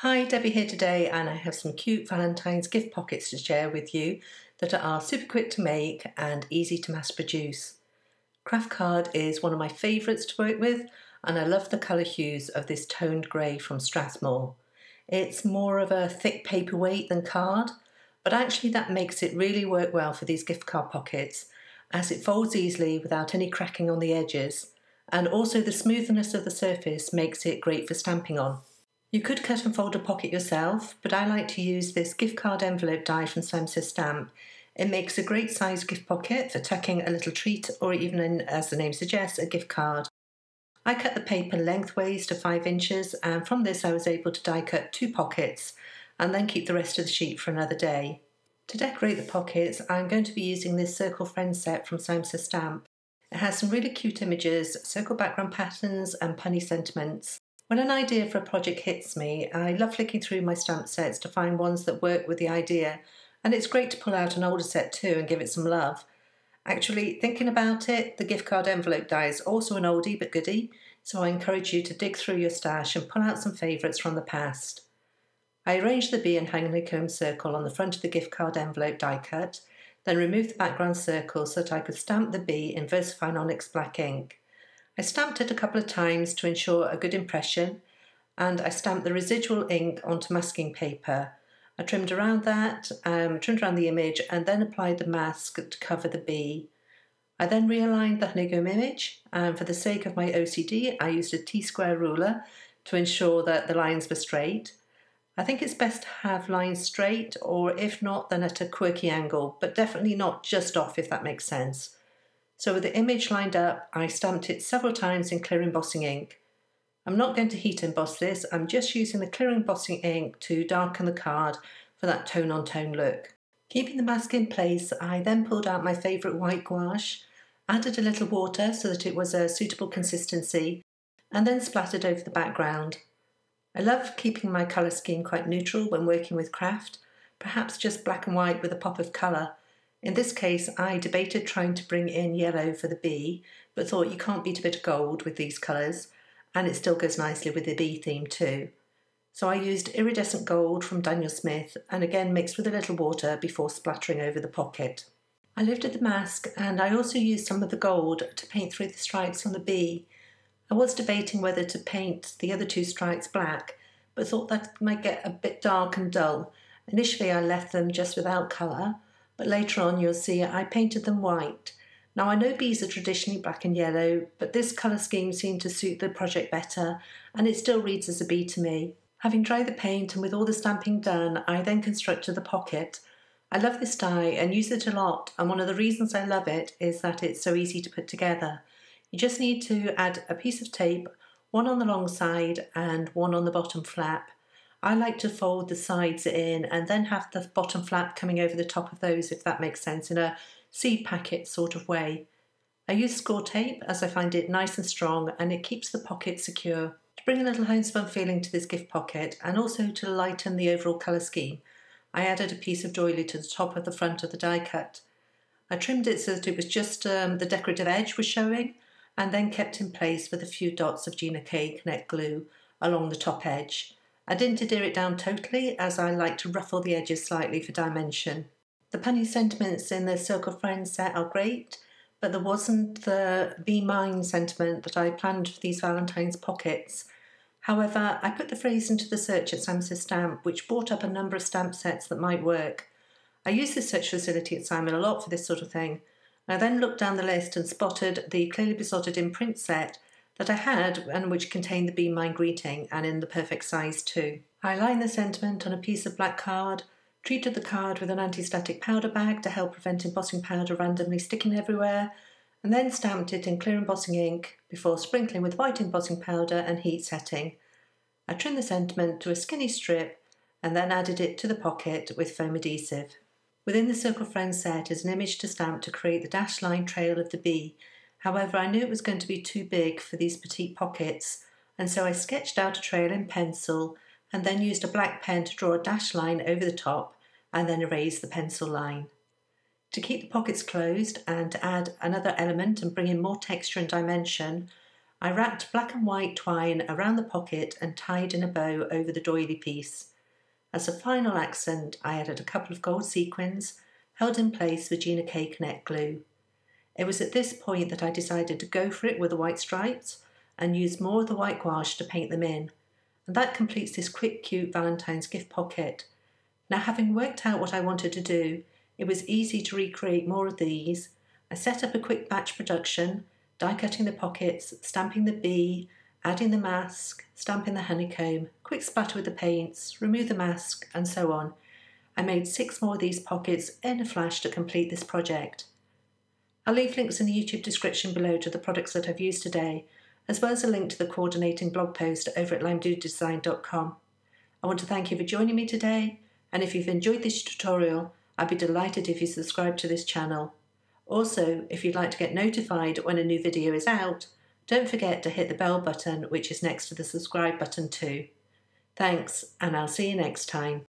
Hi, Debbie here today, and I have some cute Valentine's gift pockets to share with you that are super quick to make and easy to mass produce. Craft card is one of my favourites to work with, and I love the colour hues of this toned grey from Strathmore. It's more of a thick paperweight than card, but actually that makes it really work well for these gift card pockets, as it folds easily without any cracking on the edges, and also the smoothness of the surface makes it great for stamping on. You could cut and fold a pocket yourself, but I like to use this gift card envelope die from Stamp. It makes a great size gift pocket for tucking a little treat or even, as the name suggests, a gift card. I cut the paper lengthways to 5 inches, and from this I was able to die cut 2 pockets and then keep the rest of the sheet for another day. To decorate the pockets, I'm going to be using this circle friend set from Stamp. It has some really cute images, circle background patterns and punny sentiments. When an idea for a project hits me, I love flicking through my stamp sets to find ones that work with the idea, and it's great to pull out an older set too and give it some love. Actually, thinking about it, the gift card envelope die is also an oldie but goodie, so I encourage you to dig through your stash and pull out some favourites from the past. I arranged the bee and honeycomb circle on the front of the gift card envelope die cut, then removed the background circle so that I could stamp the bee in VersaFine ONYX black ink. I stamped it a couple of times to ensure a good impression, and I stamped the residual ink onto masking paper. I trimmed around that, trimmed around the image, and then applied the mask to cover the bee. I then realigned the honeycomb image, and for the sake of my OCD, I used a T-square ruler to ensure that the lines were straight. I think it's best to have lines straight, or if not, then at a quirky angle, but definitely not just off, if that makes sense. So with the image lined up, I stamped it several times in clear embossing ink. I'm not going to heat emboss this, I'm just using the clear embossing ink to darken the card for that tone-on-tone look. Keeping the mask in place, I then pulled out my favourite white gouache, added a little water so that it was a suitable consistency, and then splattered over the background. I love keeping my colour scheme quite neutral when working with craft, perhaps just black and white with a pop of colour. In this case, I debated trying to bring in yellow for the bee, but thought you can't beat a bit of gold with these colours, and it still goes nicely with the bee theme too. So I used iridescent gold from Daniel Smith, and again mixed with a little water before splattering over the pocket. I lifted the mask, and I also used some of the gold to paint through the stripes on the bee. I was debating whether to paint the other 2 stripes black, but thought that might get a bit dark and dull. Initially I left them just without colour, but later on you'll see I painted them white. Now I know bees are traditionally black and yellow, but this colour scheme seemed to suit the project better, and it still reads as a bee to me. Having dried the paint and with all the stamping done, I then constructed the pocket. I love this die and use it a lot, and one of the reasons I love it is that it's so easy to put together. You just need to add a piece of tape, one on the long side and one on the bottom flap. I like to fold the sides in and then have the bottom flap coming over the top of those, if that makes sense, in a seed packet sort of way. I use Scor-Tape as I find it nice and strong and it keeps the pocket secure. To bring a little homespun feeling to this gift pocket and also to lighten the overall colour scheme, I added a piece of doily to the top of the front of the die cut. I trimmed it so that it was just the decorative edge was showing, and then kept in place with a few dots of Gina Connect glue along the top edge. I didn't adhere it down totally, as I like to ruffle the edges slightly for dimension. The punny sentiments in the Circle Friends set are great, but there wasn't the Be Mine sentiment that I planned for these Valentine's pockets. However, I put the phrase into the search at Stamp, which brought up a number of stamp sets that might work. I use this search facility at Simon a lot for this sort of thing. I then looked down the list and spotted the clearly besotted imprint set that I had and which contained the Be Mine greeting and in the perfect size too. I lined the sentiment on a piece of black card, treated the card with an anti-static powder bag to help prevent embossing powder randomly sticking everywhere, and then stamped it in clear embossing ink before sprinkling with white embossing powder and heat setting. I trimmed the sentiment to a skinny strip and then added it to the pocket with foam adhesive. Within the Circle Friends set is an image to stamp to create the dashed line trail of the bee. However, I knew it was going to be too big for these petite pockets, and so I sketched out a trail in pencil and then used a black pen to draw a dashed line over the top and then erase the pencil line. To keep the pockets closed and to add another element and bring in more texture and dimension, I wrapped black and white twine around the pocket and tied in a bow over the doily piece. As a final accent, I added a couple of gold sequins, held in place with Gina Connect glue. It was at this point that I decided to go for it with the white stripes and use more of the white gouache to paint them in. And that completes this quick, cute Valentine's gift pocket. Now, having worked out what I wanted to do, it was easy to recreate more of these. I set up a quick batch production, die cutting the pockets, stamping the bee, adding the mask, stamping the honeycomb, quick splatter with the paints, remove the mask, and so on. I made 6 more of these pockets in a flash to complete this project. I'll leave links in the YouTube description below to the products that I've used today, as well as a link to the coordinating blog post over at limedoodledesign.com. I want to thank you for joining me today, and if you've enjoyed this tutorial, I'd be delighted if you subscribe to this channel. Also, if you'd like to get notified when a new video is out, don't forget to hit the bell button, which is next to the subscribe button too. Thanks, and I'll see you next time.